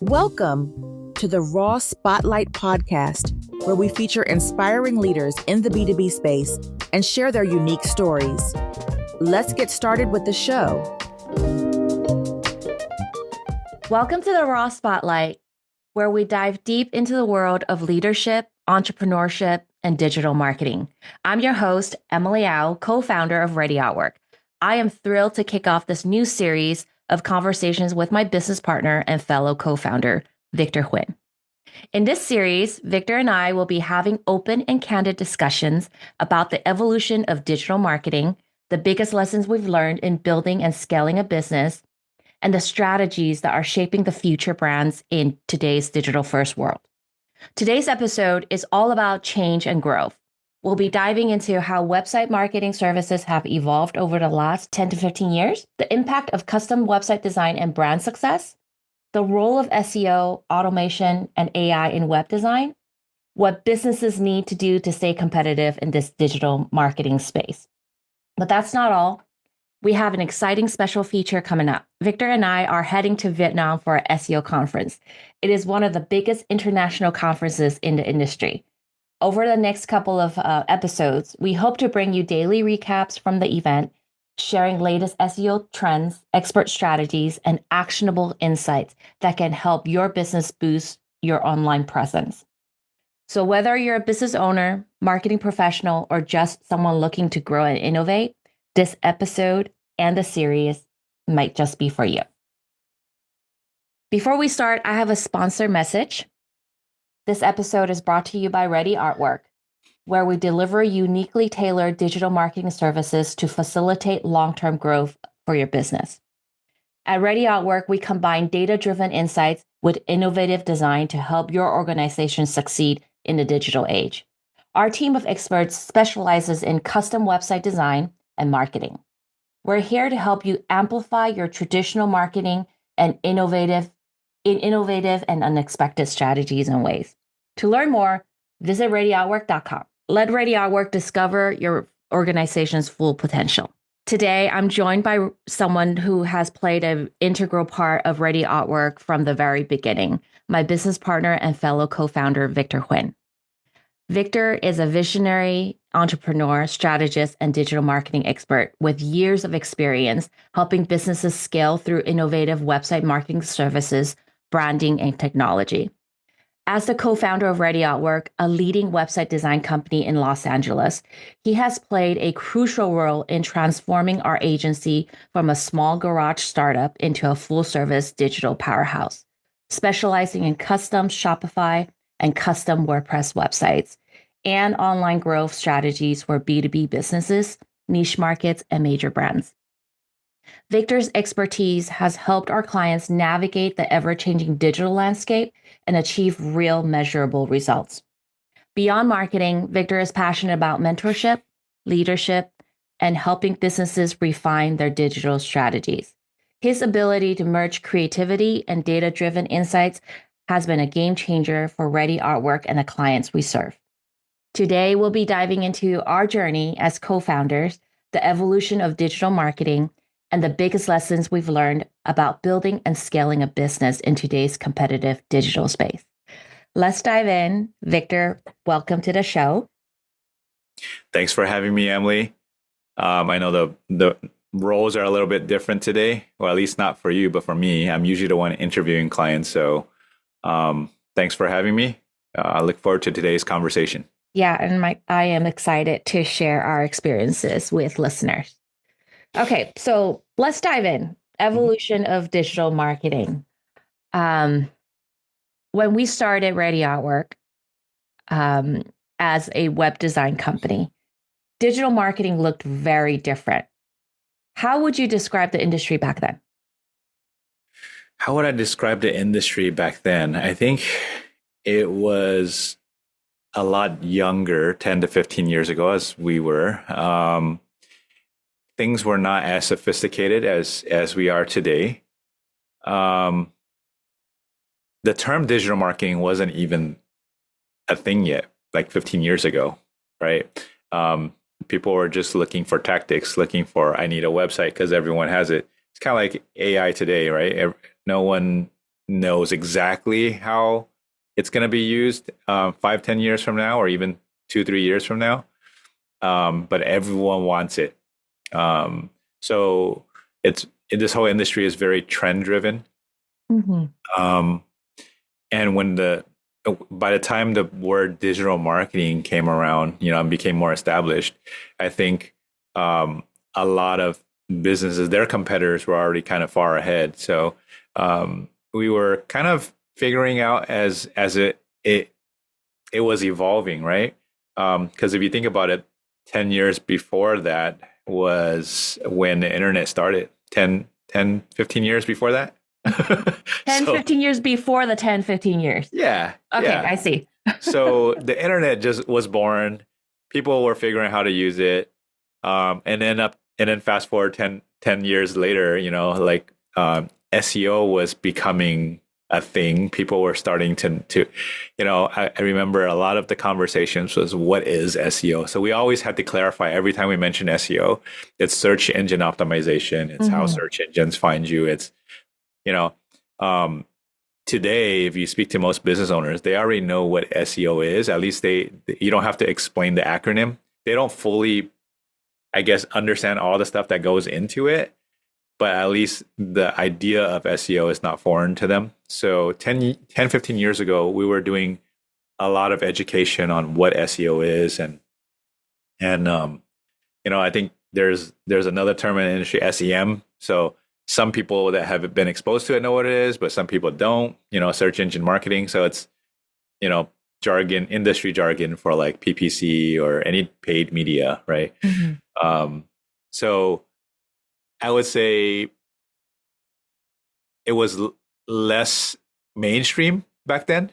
Welcome to the Raw Spotlight podcast, where we feature inspiring leaders in the B2B space and share their unique stories. Let's get started with the show. Welcome to the Raw Spotlight, where we dive deep into the world of leadership, entrepreneurship, and digital marketing. I'm your host, Emily Au, co-founder of Ready Outwork. I am thrilled to kick off this new series of conversations with my business partner and fellow co-founder, Victor Huynh. In this series, Victor and I will be having open and candid discussions about the evolution of digital marketing, the biggest lessons we've learned in building and scaling a business, and the strategies that are shaping the future brands in today's digital-first world. Today's episode is all about change and growth. We'll be diving into how website marketing services have evolved over the last 10 to 15 years, the impact of custom website design and brand success, the role of SEO, automation, and AI in web design, what businesses need to do to stay competitive in this digital marketing space. But that's not all. We have an exciting special feature coming up. Victor and I are heading to Vietnam for our SEO conference. It is one of the biggest international conferences in the industry. Over the next couple of episodes, we hope to bring you daily recaps from the event, sharing latest SEO trends, expert strategies, and actionable insights that can help your business boost your online presence. So whether you're a business owner, marketing professional, or just someone looking to grow and innovate, this episode and the series might just be for you. Before we start, I have a sponsor message. This episode is brought to you by Ready Outwork, where we deliver uniquely tailored digital marketing services to facilitate long-term growth for your business. At Ready Outwork, we combine data-driven insights with innovative design to help your organization succeed in the digital age. Our team of experts specializes in custom website design and marketing. We're here to help you amplify your traditional marketing and innovative and unexpected strategies and ways. To learn more, visit readyoutwork.com. Let Ready Outwork discover your organization's full potential. Today, I'm joined by someone who has played an integral part of Ready Outwork from the very beginning, my business partner and fellow co-founder, Victor Huynh. Victor is a visionary entrepreneur, strategist, and digital marketing expert with years of experience helping businesses scale through innovative website marketing services, branding, and technology. As the co-founder of Ready Outwork, a leading website design company in Los Angeles, he has played a crucial role in transforming our agency from a small garage startup into a full-service digital powerhouse, specializing in custom Shopify and custom WordPress websites and online growth strategies for B2B businesses, niche markets, and major brands. Victor's expertise has helped our clients navigate the ever-changing digital landscape and achieve real measurable results. Beyond marketing, Victor is passionate about mentorship, leadership, and helping businesses refine their digital strategies. His ability to merge creativity and data-driven insights has been a game changer for Ready Outwork and the clients we serve. Today, we'll be diving into our journey as co-founders, the evolution of digital marketing, and the biggest lessons we've learned about building and scaling a business in today's competitive digital space. Let's dive in. Victor, welcome to the show. Thanks for having me, Emily. I know the roles are a little bit different today, or at least not for you, but for me. I'm usually the one interviewing clients. So thanks for having me. I look forward to today's conversation. Yeah, and I am excited to share our experiences with listeners. Okay, so let's dive in. Evolution of digital marketing. When we started Ready Outwork as a web design company, digital marketing looked very different. How would you describe the industry back then? How would I describe the industry back then? I think it was a lot younger 10 to 15 years ago as we were. Things were not as sophisticated as we are today. The term digital marketing wasn't even a thing yet, like 15 years ago, right? People were just looking for tactics, looking for, I need a website because everyone has it. it's kind of like AI today, right? No one knows exactly how it's going to be used 5, 10 years from now, or even 2, 3 years from now. But everyone wants it. So this whole industry is very trend driven. Mm-hmm. And by the time the word digital marketing came around, and became more established, I think a lot of businesses, their competitors were already kind of far ahead. So we were kind of figuring out as it was evolving, right? Because if you think about it, 10 years before that was when the internet started. 10, 15 years before that. 15 years before the 10, 15 years. Yeah. Okay, yeah. I see. So the internet just was born. People were figuring out how to use it. And then fast forward 10 years later, SEO was becoming a thing. People were starting to I remember a lot of the conversations was, what is SEO? So we always had to clarify every time we mention SEO, it's search engine optimization. It's how search engines find you. It's, today, if you speak to most business owners, they already know what SEO is. At least you don't have to explain the acronym. They don't fully, I guess, understand all the stuff that goes into it. But at least the idea of SEO is not foreign to them. So 10, 15 years ago, we were doing a lot of education on what SEO is. And I think there's another term in the industry, SEM. So some people that have been exposed to it know what it is, but some people don't, search engine marketing. So it's, jargon, industry jargon for like PPC or any paid media, right? Mm-hmm. So I would say it was less mainstream back then.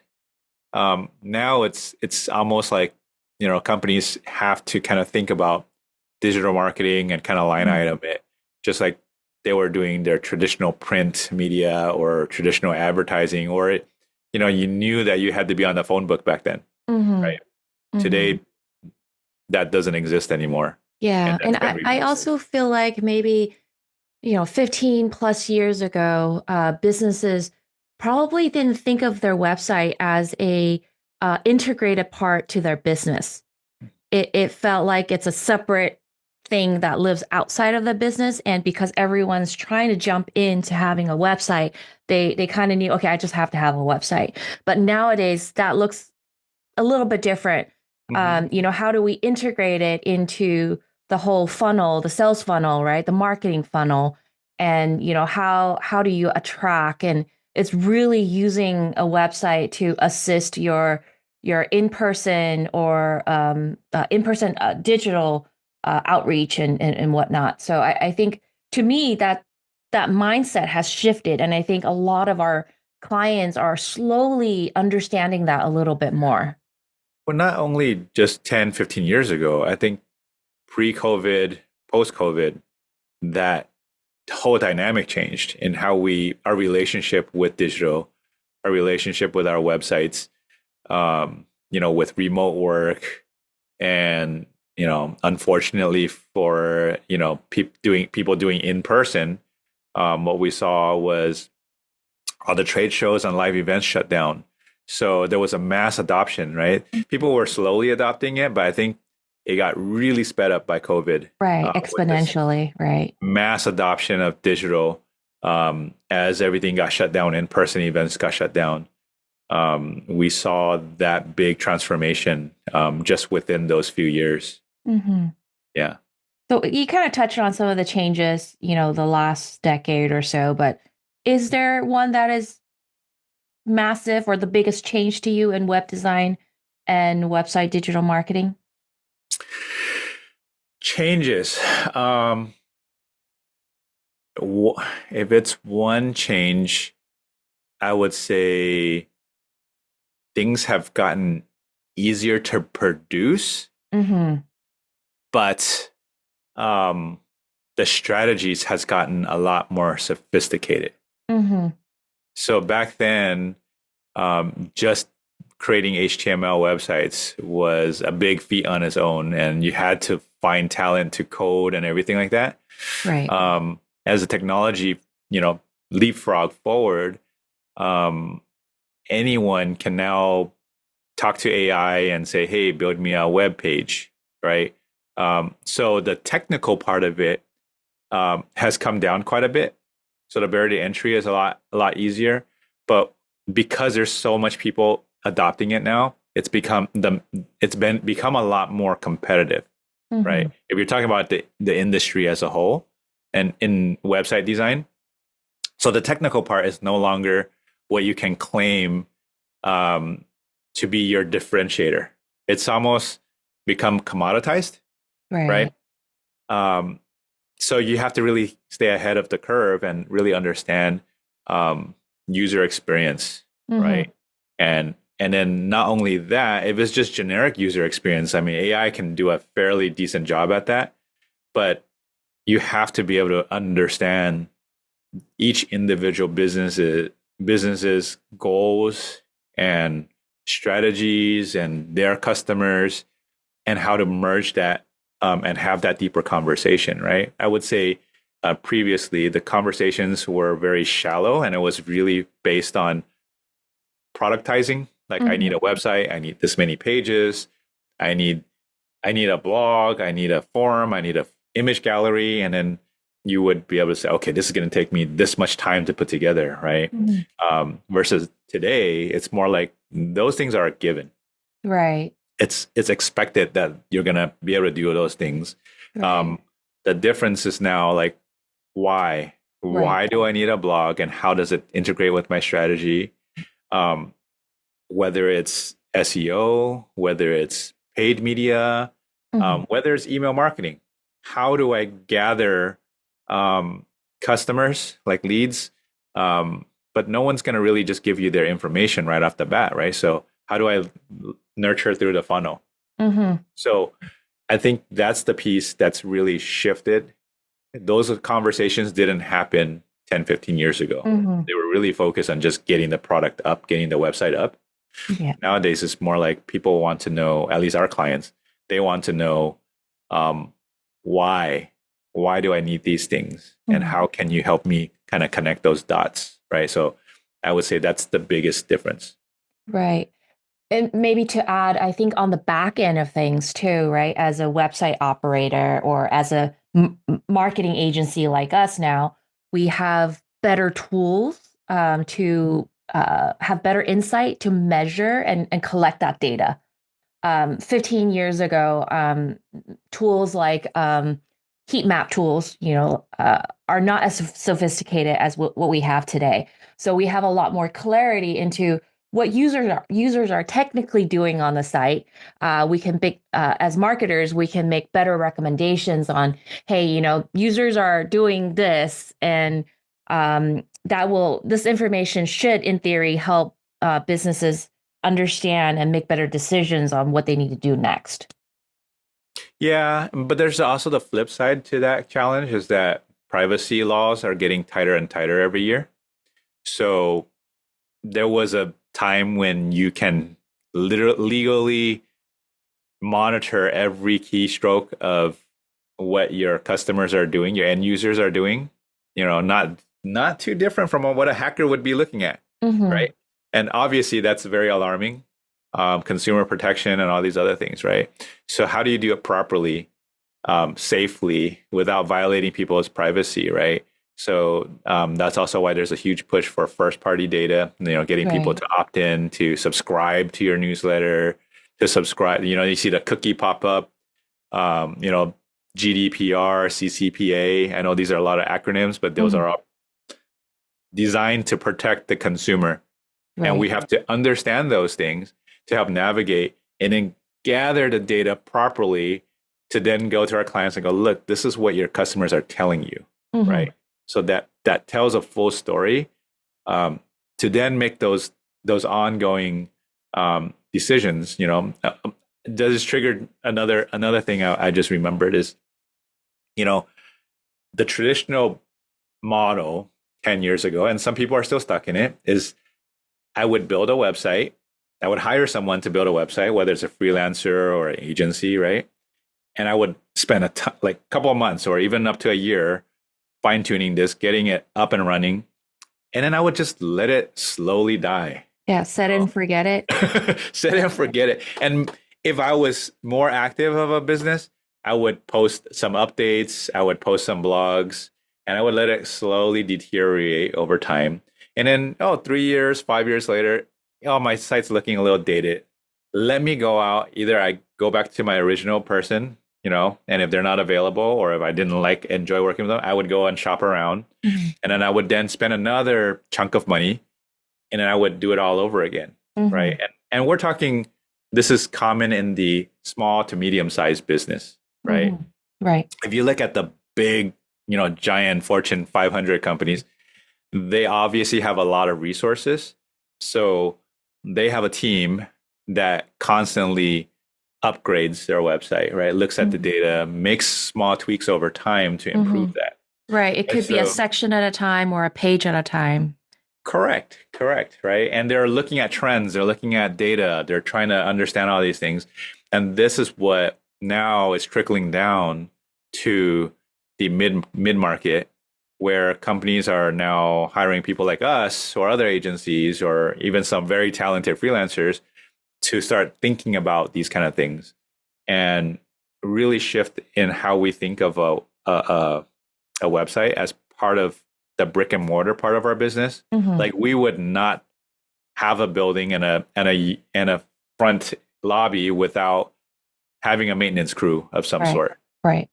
Now it's almost like, companies have to kind of think about digital marketing and kind of line item it, just like they were doing their traditional print media or traditional advertising, or you knew that you had to be on the phone book back then, right? Mm-hmm. Today, that doesn't exist anymore. Yeah, and I also feel like maybe 15 plus years ago, businesses probably didn't think of their website as a integrated part to their business. It felt like it's a separate thing that lives outside of the business. And because everyone's trying to jump into having a website, they kind of knew, okay, I just have to have a website. But nowadays that looks a little bit different. Mm-hmm. How do we integrate it into the whole funnel, the sales funnel, right? The marketing funnel. And, how do you attract? And it's really using a website to assist your in-person or in-person digital outreach and whatnot. So I think, to me, that mindset has shifted. And I think a lot of our clients are slowly understanding that a little bit more. Well, not only just 10, 15 years ago, I think pre-COVID, post-COVID, that whole dynamic changed in how our relationship with digital, our relationship with our websites, with remote work, and unfortunately for people doing in person, what we saw was all the trade shows and live events shut down. So there was a mass adoption, right? People were slowly adopting it, but I think it got really sped up by COVID. Right, exponentially, right. Mass adoption of digital as everything got shut down, in-person events got shut down. We saw that big transformation just within those few years. Mm-hmm. Yeah. So you kind of touched on some of the changes, the last decade or so, but is there one that is massive or the biggest change to you in web design and website digital marketing? Changes. If it's one change, I would say things have gotten easier to produce, mm-hmm. but the strategies has gotten a lot more sophisticated. Mm-hmm. So back then, just creating HTML websites was a big feat on its own, and you had to find talent to code and everything like that. Right. as the technology, leapfrog forward, anyone can now talk to AI and say, hey, build me a web page, right? So the technical part of it has come down quite a bit. So the barrier to entry is a lot easier. But because there's so much people adopting it now, it's become a lot more competitive, right? If you're talking about the industry as a whole and in website design, so the technical part is no longer what you can claim to be your differentiator. It's almost become commoditized, right? So you have to really stay ahead of the curve and really understand user experience, right? And then not only that, if it's just generic user experience, I mean, AI can do a fairly decent job at that, but you have to be able to understand each individual business's goals and strategies and their customers and how to merge that and have that deeper conversation, right? I would say previously the conversations were very shallow and it was really based on productizing. Like I need a website, I need this many pages, I need a blog, I need a forum, I need a image gallery, and then you would be able to say, okay, this is going to take me this much time to put together, right? Versus today, it's more like those things are a given, right? It's expected that you're going to be able to do those things. Right. The difference is now like, why do I need a blog, and how does it integrate with my strategy? Whether it's SEO, whether it's paid media, whether it's email marketing, how do I gather customers, like leads? But no one's going to really just give you their information right off the bat, right? So how do I nurture through the funnel? So I think that's the piece that's really shifted. Those conversations didn't happen 10, 15 years ago. They were really focused on just getting the product up, getting the website up. Yeah. Nowadays, it's more like people want to know, at least our clients, they want to know why do I need these things? And how can you help me kind of connect those dots, right? So I would say that's the biggest difference. Right. And maybe to add, I think on the back end of things too, right? As a website operator or as a marketing agency like us now, we have better tools to have better insight to measure and collect that data. 15 years ago, tools like heat map tools, are not as sophisticated as what we have today. So we have a lot more clarity into what users are technically doing on the site. We can as marketers, we can make better recommendations on, hey, users are doing this, and this information should, in theory, help businesses understand and make better decisions on what they need to do next. Yeah, but there's also the flip side to that challenge, is that privacy laws are getting tighter and tighter every year. So there was a time when you can legally monitor every keystroke of what your customers are doing, your end users are doing, not too different from what a hacker would be looking at, right? And obviously that's very alarming. Consumer protection and all these other things, right? So how do you do it properly, safely, without violating people's privacy, right? So that's also why there's a huge push for first-party data, getting people to opt in, to subscribe to your newsletter, to subscribe. You see the cookie pop up, GDPR, CCPA. I know these are a lot of acronyms, but those are all designed to protect the consumer. Right. And we have to understand those things to help navigate and then gather the data properly to then go to our clients and go, look, this is what your customers are telling you, right? So that tells a full story to then make those ongoing decisions. Does this trigger another thing I just remembered is, the traditional model 10 years ago, and some people are still stuck in it, is I would build a website. I would hire someone to build a website, whether it's a freelancer or an agency, right? And I would spend a couple of months or even up to a year fine tuning this, getting it up and running. And then I would just let it slowly die. Yeah, set it and forget it. Set it and forget it. And if I was more active of a business, I would post some updates, I would post some blogs, and I would let it slowly deteriorate over time. And then, 3 years, 5 years later, my site's looking a little dated. Let me go out. Either I go back to my original person, and if they're not available, or if I didn't enjoy working with them, I would go and shop around. Mm-hmm. And then I would then spend another chunk of money, and then I would do it all over again. Mm-hmm. Right. And we're talking, this is common in the small to medium sized business, right? Mm-hmm. Right. If you look at the big, giant Fortune 500 companies, they obviously have a lot of resources. So they have a team that constantly upgrades their website, right? Looks at the data, makes small tweaks over time to improve that. Right. It could be a section at a time or a page at a time. Correct. Right. And they're looking at trends. They're looking at data. They're trying to understand all these things. And this is what now is trickling down to the mid-market, where companies are now hiring people like us or other agencies or even some very talented freelancers to start thinking about these kind of things and really shift in how we think of a website as part of the brick and mortar part of our business. Mm-hmm. Like, we would not have a building and a front lobby without having a maintenance crew of some sort. Right.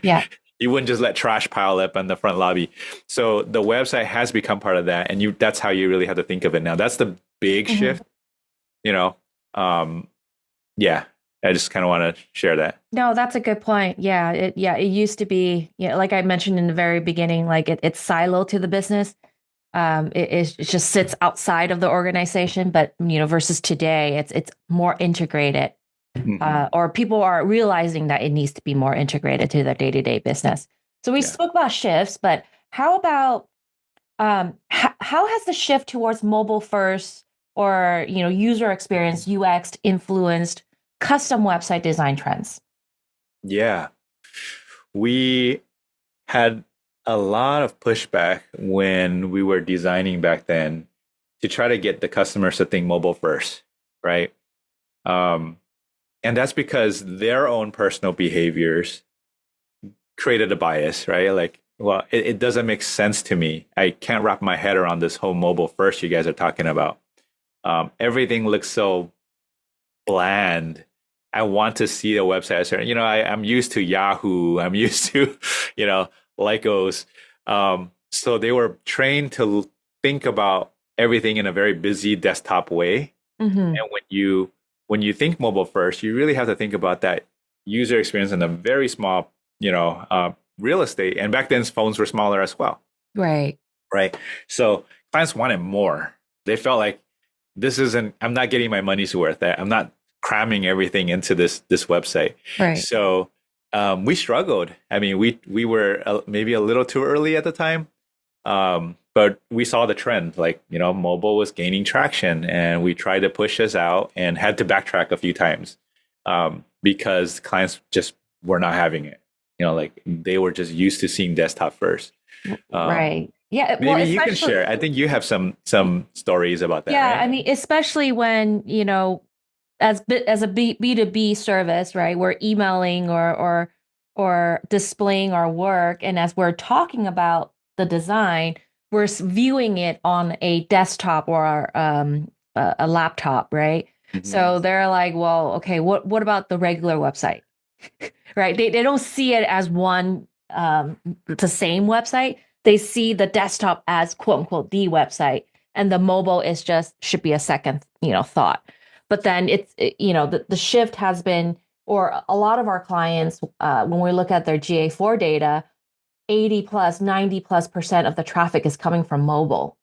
Yeah. You wouldn't just let trash pile up in the front lobby. So the website has become part of that, and that's how you really have to think of it now. That's the big shift. Yeah. I just kind of want to share that. No, that's a good point. Yeah. It used to be, like I mentioned in the very beginning, like it's siloed to the business. It just sits outside of the organization, but versus today, it's more integrated. Mm-hmm. Or people are realizing that it needs to be more integrated to their day-to-day business. So we spoke about shifts, but how about how has the shift towards mobile first or user experience UX influenced custom website design trends? Yeah, we had a lot of pushback when we were designing back then to try to get the customers to think mobile first, right? And that's because their own personal behaviors created a bias, right? Like, well, it doesn't make sense to me. I can't wrap my head around this whole mobile first you guys are talking about. Everything looks so bland. I want to see the website. I'm used to Yahoo. I'm used to, Lycos. So they were trained to think about everything in a very busy desktop way. Mm-hmm. And when you think mobile first, you really have to think about that user experience in a very small, real estate. And back then, phones were smaller as well. Right. So clients wanted more. They felt like I'm not getting my money's worth. I'm not cramming everything into this website. Right. So we struggled. I mean, we were maybe a little too early at the time. But we saw the trend, mobile was gaining traction, and we tried to push this out and had to backtrack a few times because clients just were not having it. They were just used to seeing desktop first. Right. Yeah. Maybe you can share. I think you have some stories about that. Yeah. Right? I mean, especially when, as a B2B service, right, we're emailing or displaying our work. And as we're talking about the design, we're viewing it on a desktop or a laptop, right? Mm-hmm. So they're like, well, okay, what about the regular website, right? They don't see it as one, the same website. They see the desktop as quote unquote the website, and the mobile should be a second, thought. But then the shift has been, or a lot of our clients, when we look at their GA4 data, 90+% of the traffic is coming from mobile.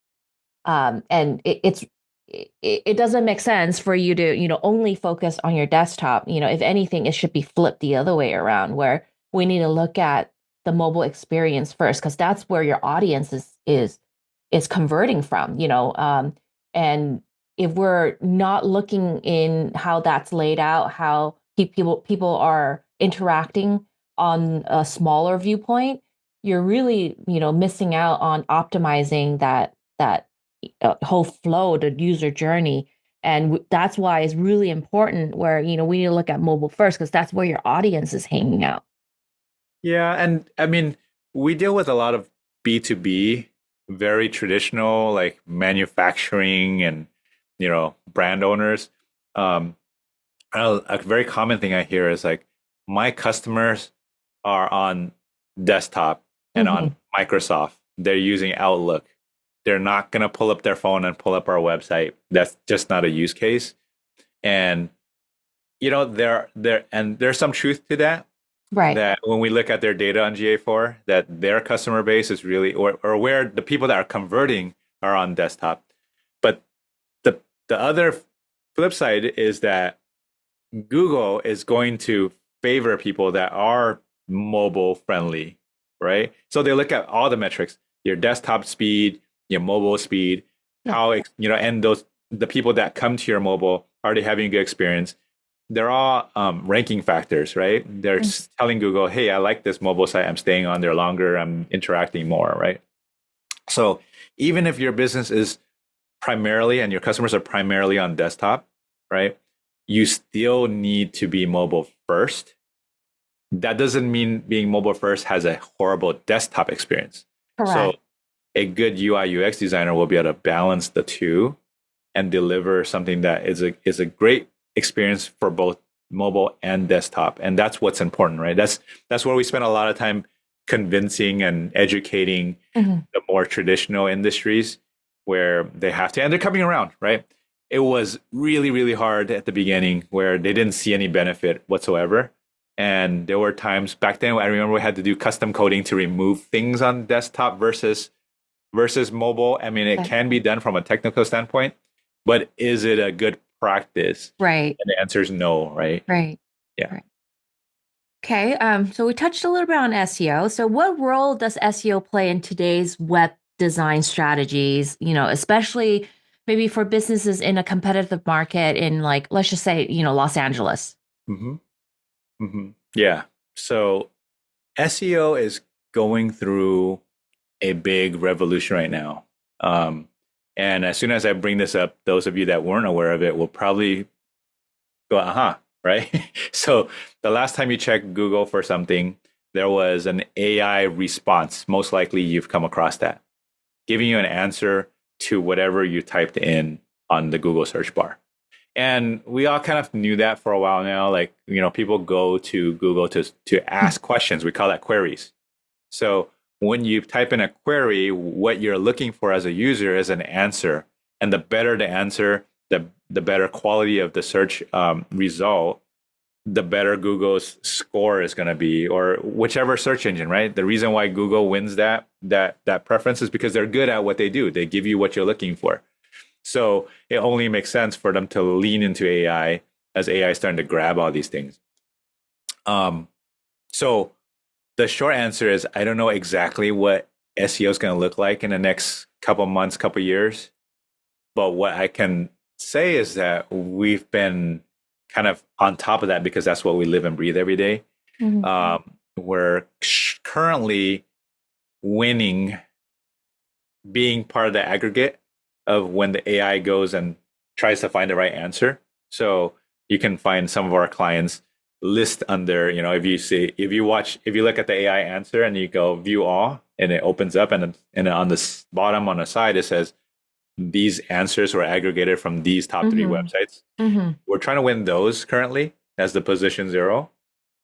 And it doesn't make sense for you to, only focus on your desktop. If anything, it should be flipped the other way around, where we need to look at the mobile experience first, because that's where your audience is converting from, and if we're not looking in how that's laid out, how people are interacting on a smaller viewpoint, you're really, missing out on optimizing that whole flow, the user journey. And that's why it's really important where, we need to look at mobile first, because that's where your audience is hanging out. Yeah, and I mean, we deal with a lot of B2B, very traditional, like manufacturing and, brand owners. Um, a very common thing I hear is like, my customers are on desktop and on Microsoft. They're using Outlook. They're not going to pull up their phone and pull up our website. That's just not a use case. And, there's some truth to that. Right. That when we look at their data on GA4, that their customer base is really, or where the people that are converting are on desktop. But the other flip side is that Google is going to favor people that are mobile friendly, right? So they look at all the metrics, your desktop speed, your mobile speed, how, and the people that come to your mobile, are they having a good experience? They're all ranking factors, right? They're telling Google, hey, I like this mobile site. I'm staying on there longer. I'm interacting more, right? So even if your business is primarily and your customers are primarily on desktop, right? You still need to be mobile first. That doesn't mean being mobile first has a horrible desktop experience. Correct. So a good UI UX designer will be able to balance the two and deliver something that is a great experience for both mobile and desktop. And that's what's important, right? That's where we spend a lot of time convincing and educating the more traditional industries where they have to, and they're coming around, right? It was really, really hard at the beginning where they didn't see any benefit whatsoever. And there were times back then, I remember we had to do custom coding to remove things on desktop versus mobile. I mean, it can be done from a technical standpoint, but is it a good practice? Right. And the answer is no, right? Right. Yeah. Right. Okay. So we touched a little bit on SEO. So what role does SEO play in today's web design strategies, especially maybe for businesses in a competitive market in, like, let's just say, Los Angeles? Yeah. So SEO is going through a big revolution right now. And as soon as I bring this up, those of you that weren't aware of it will probably go, right? So the last time you checked Google for something, there was an AI response. Most likely you've come across that, giving you an answer to whatever you typed in on the Google search bar. And we all kind of knew that for a while now. Like, people go to Google to ask questions. We call that queries. So when you type in a query, what you're looking for as a user is an answer. And the better the answer, the better quality of the search result, the better Google's score is going to be, or whichever search engine, right? The reason why Google wins that preference is because they're good at what they do. They give you what you're looking for. So it only makes sense for them to lean into AI as AI is starting to grab all these things. So the short answer is I don't know exactly what SEO is going to look like in the next couple months, couple years. But what I can say is that we've been kind of on top of that because that's what we live and breathe every day. We're currently winning, being part of the aggregate of when the AI goes and tries to find the right answer. So you can find some of our clients list under, if you look at the AI answer and you go view all, and it opens up and on the bottom on the side, it says, these answers were aggregated from these top 3 websites. We're trying to win those currently as the position 0.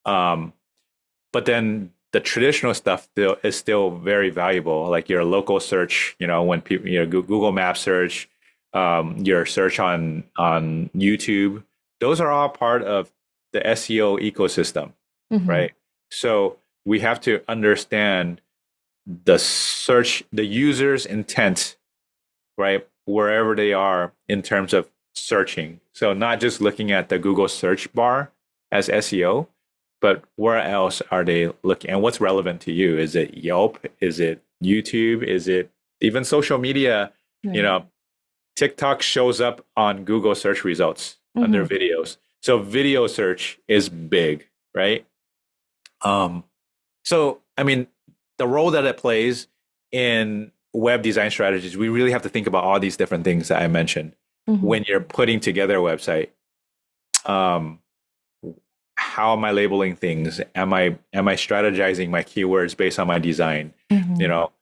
But then the traditional stuff is still very valuable, like your local search, when people, Google Map search, your search on YouTube, those are all part of the SEO ecosystem, right? So we have to understand the user's intent, right? Wherever they are in terms of searching. So not just looking at the Google search bar as SEO, but where else are they looking and what's relevant to you? Is it Yelp? Is it YouTube? Is it even social media? Right. TikTok shows up on Google search results under videos. So video search is big, right? So, I mean, the role that it plays in web design strategies, we really have to think about all these different things that I mentioned when you're putting together a website. How am I labeling things? Am I strategizing my keywords based on my design? You know,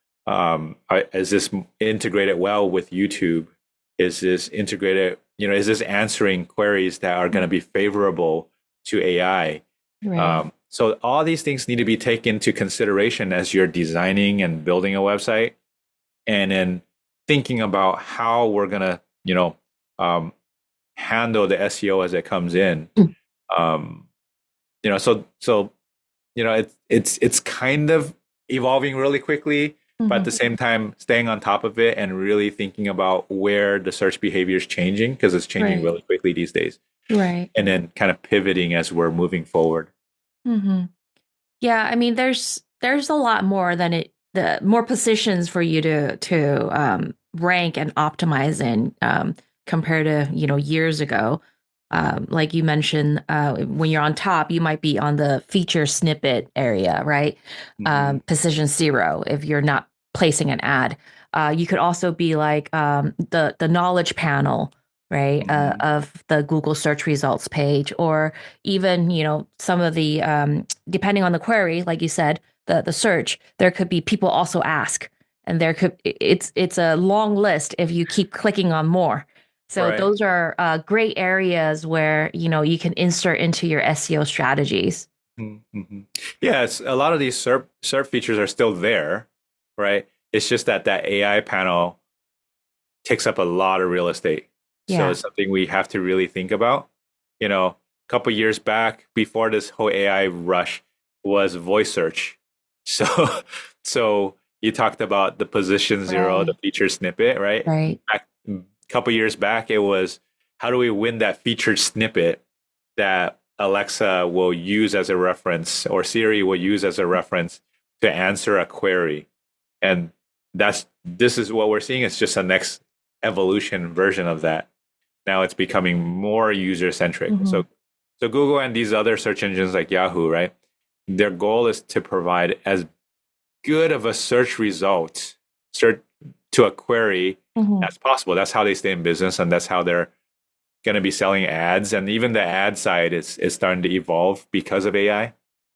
is this integrated well with YouTube? Is this integrated? You know, is this answering queries that are going to be favorable to AI? Right. So all these things need to be taken into consideration as you're designing and building a website, and then thinking about how we're going to, you know, handle the SEO as it comes in. You know, so you know, it's kind of evolving really quickly, but at the same time, staying on top of it and really thinking about where the search behavior is changing, because it's changing really quickly these days. Right. And then kind of pivoting as we're moving forward. Yeah, I mean, there's a lot more than the more positions for you to rank and optimize in compared to, you know, years ago. Like you mentioned, when you're on top, you might be on the feature snippet area, right? Position 0 if you're not placing an ad. You could also be like the knowledge panel, right, of the Google search results page, or even, you know, some of the depending on the query, like you said, the search, there could be people also ask, and it's a long list if you keep clicking on more. So those are great areas where, you know, you can insert into your SEO strategies. Yes, a lot of these SERP features are still there, right? It's just that AI panel takes up a lot of real estate. So it's something we have to really think about. You know, a couple of years back, before this whole AI rush, was voice search. So you talked about the position 0, the feature snippet, right? Right. A couple of years back, it was, how do we win that featured snippet that Alexa will use as a reference, or Siri will use as a reference to answer a query? And this is what we're seeing. It's just a next evolution version of that. Now it's becoming more user centric. So Google and these other search engines like Yahoo, right? Their goal is to provide as good of a search result to a query as possible. That's how they stay in business, and that's how they're going to be selling ads. And even the ad side is starting to evolve because of AI,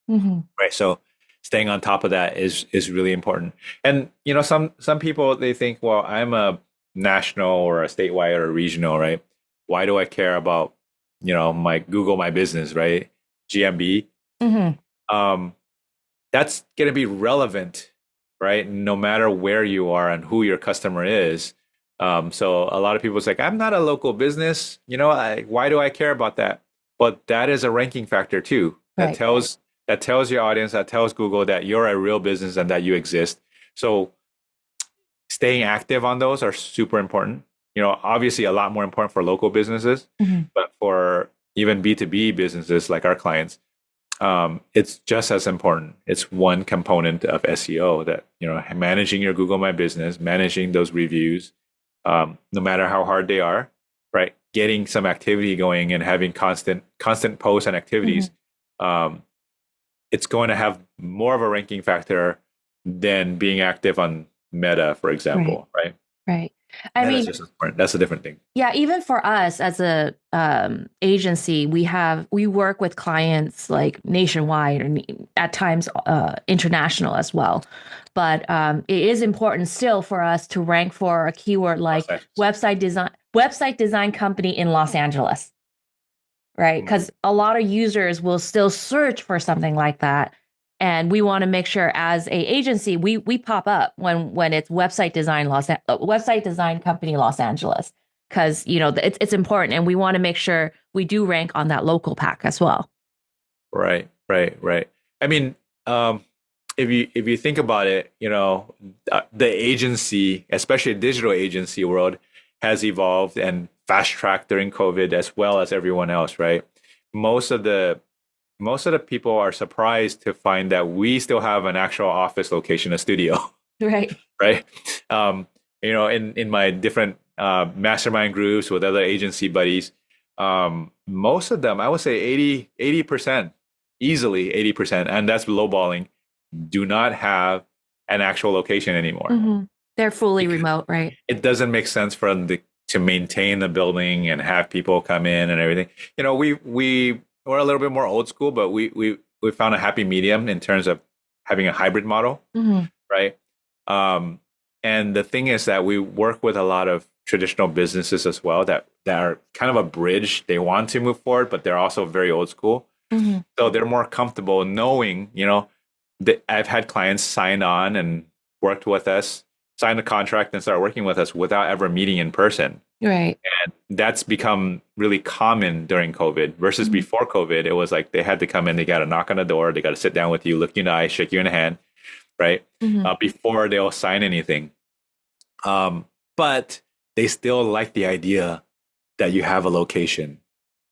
right? So staying on top of that is really important. And you know, some people, they think, well, I'm a national or a statewide or a regional, right? Why do I care about, you know, my Google My Business, right? GMB. That's going to be relevant, right? No matter where you are and who your customer is. So a lot of people say, I'm not a local business. You know, why do I care about that? But that is a ranking factor too. That tells your audience, that tells Google that you're a real business and that you exist. So staying active on those are super important. You know, obviously a lot more important for local businesses, but for even B2B businesses like our clients, it's just as important. It's one component of SEO, that, you know, managing your Google My Business, managing those reviews, no matter how hard they are, right? Getting some activity going and having constant posts and activities. It's going to have more of a ranking factor than being active on Meta, for example, right? Right. I mean, that's a different thing. Yeah, even for us as a agency, we work with clients like nationwide, and at times international as well. But it is important still for us to rank for a keyword like website design company in Los Angeles, right? Because a lot of users will still search for something like that. And we want to make sure, as a agency, we pop up when it's website design company Los Angeles, because, you know, it's important, and we want to make sure we do rank on that local pack as well. Right. I mean, if you think about it, you know, the agency, especially digital agency world, has evolved and fast tracked during COVID as well as everyone else, right? Most of the people are surprised to find that we still have an actual office location, a studio. Right. You know, in my different mastermind groups with other agency buddies, most of them, I would say 80%, easily 80%, and that's lowballing, do not have an actual location anymore. Mm-hmm. They're fully remote, right? It doesn't make sense for them to maintain the building and have people come in and everything. We're a little bit more old school, but we found a happy medium in terms of having a hybrid model, Mm-hmm. right? And the thing is that we work with a lot of traditional businesses as well that are kind of a bridge. They want to move forward, but they're also very old school. Mm-hmm. So they're more comfortable knowing, that I've had clients sign on and worked with us, sign a contract and start working with us without ever meeting in person. Right. And that's become really common during COVID versus Mm-hmm. before COVID. It was like they had to come in, they got to knock on the door, they got to sit down with you, look you in the eye, shake you in the hand, right? Mm-hmm. Before they'll sign anything. But they still like the idea that you have a location,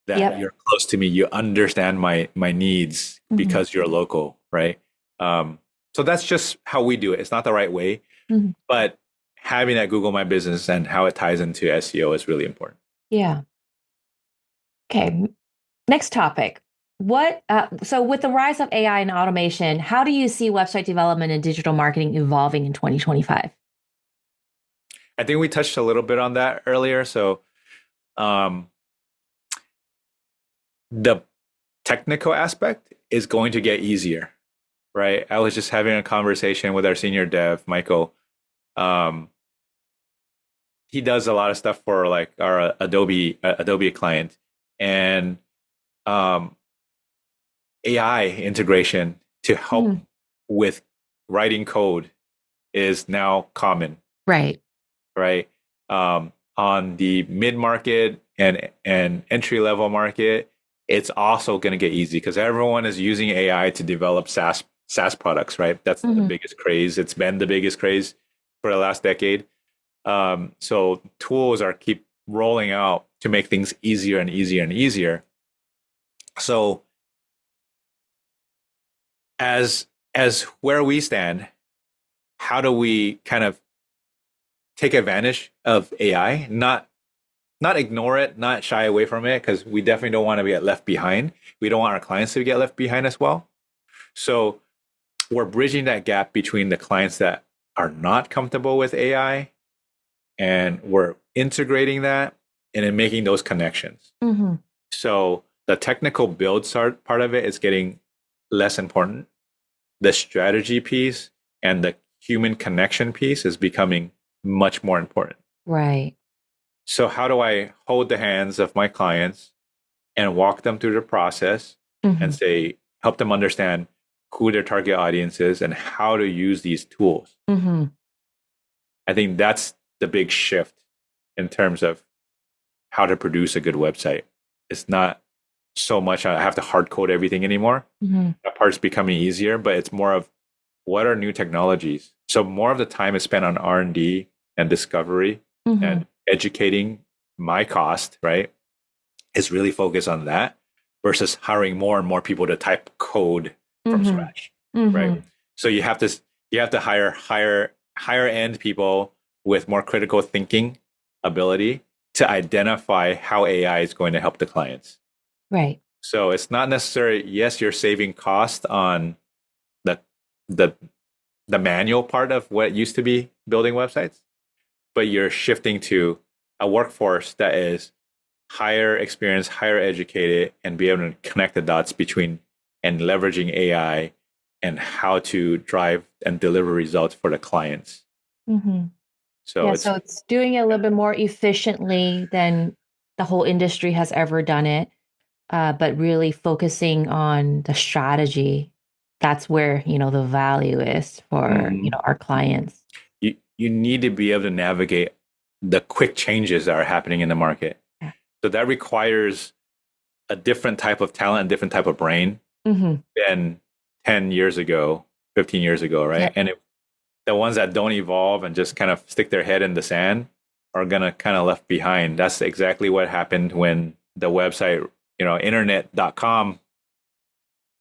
that Yep. you're close to me, you understand my needs Mm-hmm. because you're local, right? So that's just how we do it. It's not the right way, Mm-hmm. but having that Google My Business and how it ties into SEO is really important. Yeah. Okay. Next topic. So with the rise of AI and automation, how do you see website development and digital marketing evolving in 2025? I think we touched a little bit on that earlier. So the technical aspect is going to get easier, right? I was just having a conversation with our senior dev, Michael. He does a lot of stuff for like our Adobe client, and AI integration to help with writing code is now common, Right. right? On the mid-market and entry level market, it's also going to get easy because everyone is using AI to develop SaaS products, right? That's the biggest craze. It's been the biggest craze for the last decade. So tools keep rolling out to make things easier and easier and easier. So as where we stand, how do we kind of take advantage of AI, not ignore it, not shy away from it, because we definitely don't want to get left behind. We don't want our clients to get left behind as well. So we're bridging that gap between the clients that are not comfortable with AI, and we're integrating that and then making those connections. Mm-hmm. So the technical build part of it is getting less important. The strategy piece and the human connection piece is becoming much more important. Right. So how do I hold the hands of my clients and walk them through the process and say, help them understand who their target audience is and how to use these tools? Mm-hmm. I think that's the big shift in terms of how to produce a good website. It's not so much I have to hard code everything anymore. Mm-hmm. That part's becoming easier, but it's more of what are new technologies. So more of the time is spent on R&D and discovery and educating my cost, right? Is really focused on that versus hiring more and more people to type code from scratch, right? So you have to hire higher end people with more critical thinking ability to identify how AI is going to help the clients. Right. So it's not necessarily, yes, you're saving cost on the manual part of what used to be building websites, but you're shifting to a workforce that is higher experienced, higher educated, and be able to connect the dots between and leveraging AI and how to drive and deliver results for the clients. So it's doing it a little bit more efficiently than the whole industry has ever done it, but really focusing on the strategy. That's where, the value is for, our clients. You need to be able to navigate the quick changes that are happening in the market. Yeah. So that requires a different type of talent, a different type of brain than 10 years ago, 15 years ago, right? Yeah. And the ones that don't evolve and just kind of stick their head in the sand are going to kind of left behind. That's exactly what happened when the website, internet.com,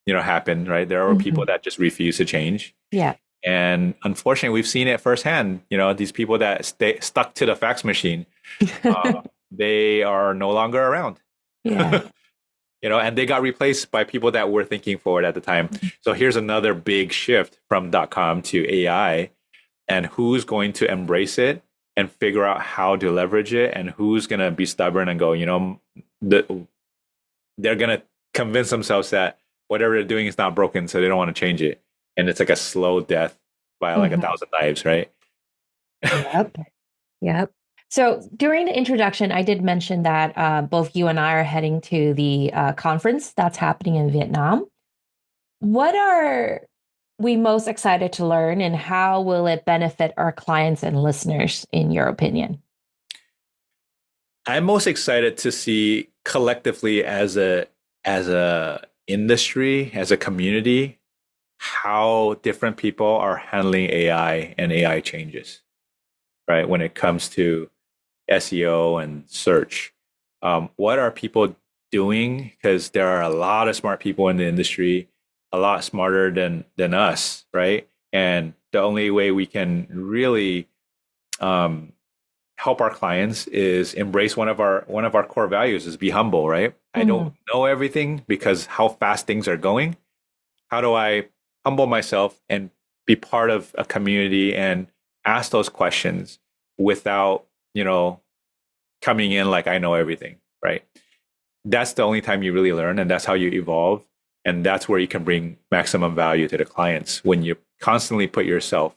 happened, right? There were people that just refused to change. Yeah. And unfortunately, we've seen it firsthand. These people that stuck to the fax machine, they are no longer around. Yeah. and they got replaced by people that were thinking forward at the time. So here's another big shift from .com to AI, and who's going to embrace it and figure out how to leverage it, and who's going to be stubborn and go, they're going to convince themselves that whatever they're doing is not broken, so they don't want to change it. And it's like a slow death by like 1,000 knives, right? Yep. So during the introduction, I did mention that both you and I are heading to the conference that's happening in Vietnam. What are we most excited to learn, and how will it benefit our clients and listeners, in your opinion? I'm most excited to see collectively as a industry, as a community, how different people are handling AI and AI changes, right? When it comes to SEO and search, what are people doing? Because there are a lot of smart people in the industry, a lot smarter than us, right? And the only way we can really help our clients is embrace one of our core values, is be humble, right? I don't know everything because how fast things are going. How do I humble myself and be part of a community and ask those questions without, coming in like I know everything, right? That's the only time you really learn, and that's how you evolve. And that's where you can bring maximum value to the clients, when you constantly put yourself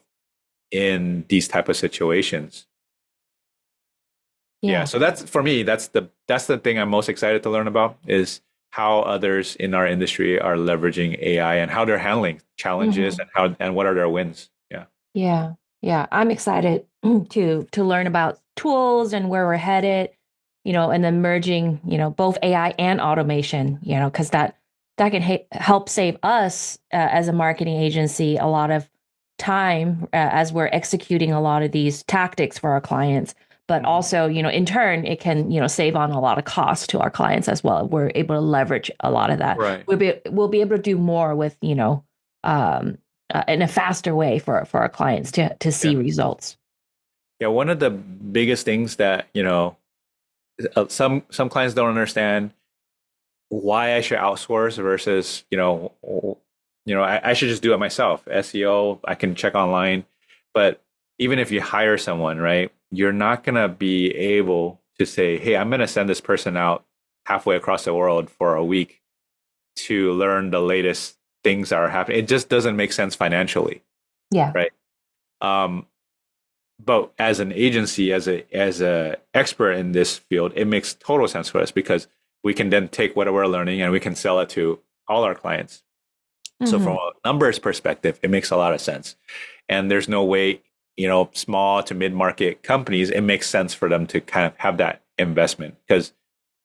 in these type of situations. Yeah. So that's, for me, that's the thing I'm most excited to learn about, is how others in our industry are leveraging AI and how they're handling challenges and what are their wins. Yeah. Yeah. I'm excited to learn about tools and where we're headed, and then merging, both AI and automation, because that can help save us as a marketing agency a lot of time as we're executing a lot of these tactics for our clients. But also, in turn, it can, save on a lot of costs to our clients as well. We're able to leverage a lot of that. Right. We'll be able to do more with, in a faster way for our clients to see results. Yeah. One of the biggest things that, some clients don't understand, why I should outsource versus, I should just do it myself. SEO, I can check online. But even if you hire someone, right, you're not going to be able to say, hey, I'm going to send this person out halfway across the world for a week to learn the latest things that are happening. It just doesn't make sense financially. Yeah. Right. But as an agency, as a expert in this field, it makes total sense for us, because we can then take what we're learning and we can sell it to all our clients. So from a numbers perspective, it makes a lot of sense. And there's no way, small to mid-market companies, it makes sense for them to kind of have that investment, because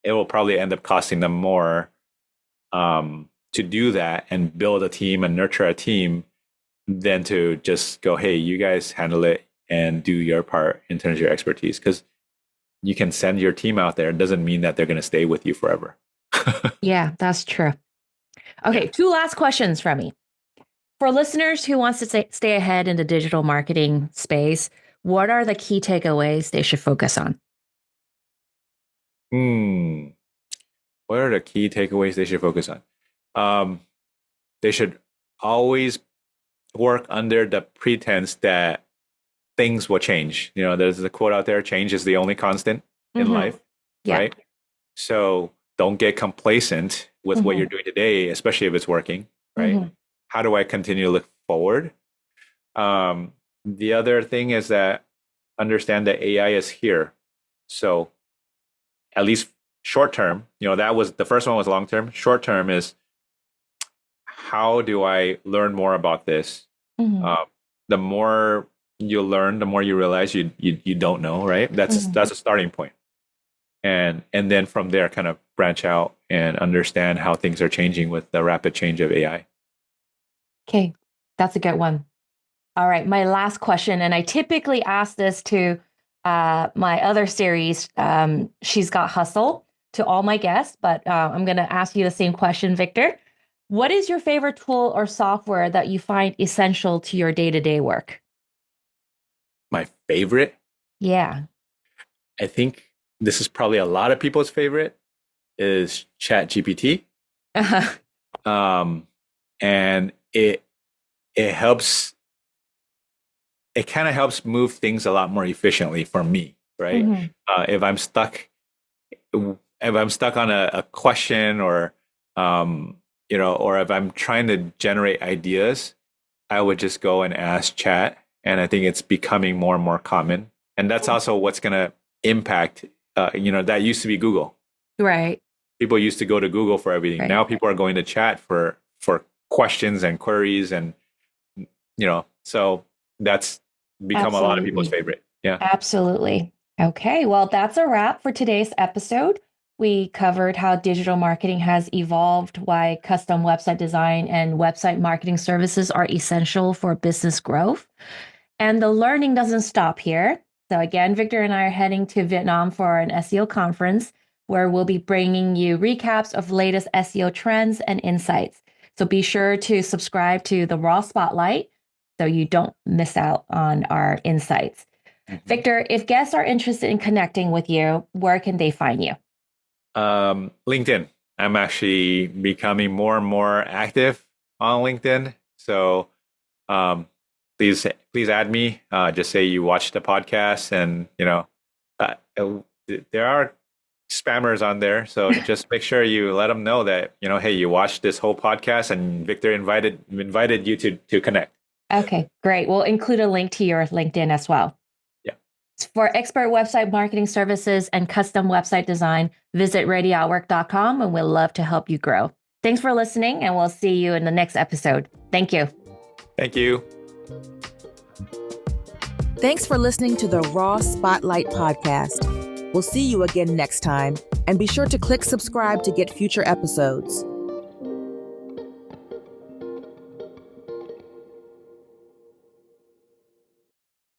it will probably end up costing them more to do that and build a team and nurture a team than to just go, hey, you guys handle it and do your part in terms of your expertise. Because you can send your team out there. It doesn't mean that they're going to stay with you forever. Yeah, that's true. Okay, 2 last questions from me. For listeners who wants to stay ahead in the digital marketing space, what are the key takeaways they should focus on? What are the key takeaways they should focus on? They should always work under the pretense that things will change. There's a quote out there: change is the only constant in life, right? So don't get complacent with what you're doing today, especially if it's working, right? How do I continue to look forward? The other thing is that understand that AI is here. So at least short term, that was the first one was long term. Short term is, how do I learn more about this? The more you learn, the more you realize you don't know, right? That's a starting point. And then from there, kind of branch out and understand how things are changing with the rapid change of AI. Okay, that's a good one. All right, my last question, and I typically ask this to my other series, She's Got Hustle, to all my guests, but I'm going to ask you the same question, Victor. What is your favorite tool or software that you find essential to your day-to-day work? My favorite? Yeah. I think this is probably a lot of people's favorite, is ChatGPT. And it helps. It kind of helps move things a lot more efficiently for me, right? If I'm stuck on a question, or or if I'm trying to generate ideas, I would just go and ask chat. And I think it's becoming more and more common. And that's also what's going to impact, that used to be Google. Right. People used to go to Google for everything. Right. Now people are going to chat for questions and queries. And, so that's become a lot of people's favorite. Yeah. Absolutely. Okay. Well, that's a wrap for today's episode. We covered how digital marketing has evolved, why custom website design and website marketing services are essential for business growth. And the learning doesn't stop here. So again, Victor and I are heading to Vietnam for an SEO conference where we'll be bringing you recaps of latest SEO trends and insights. So be sure to subscribe to the Raw Spotlight so you don't miss out on our insights. Victor, if guests are interested in connecting with you, where can they find you? LinkedIn. I'm actually becoming more and more active on LinkedIn. So please add me. Just say you watched the podcast, and there are spammers on there. So just make sure you let them know that, hey, you watched this whole podcast and Victor invited you to connect. Okay, great. We'll include a link to your LinkedIn as well. Yeah. For expert website marketing services and custom website design, visit readyoutwork.com, and we'll love to help you grow. Thanks for listening, and we'll see you in the next episode. Thank you. Thank you. Thanks for listening to the Raw Spotlight podcast. We'll see you again next time, and be sure to click subscribe to get future episodes.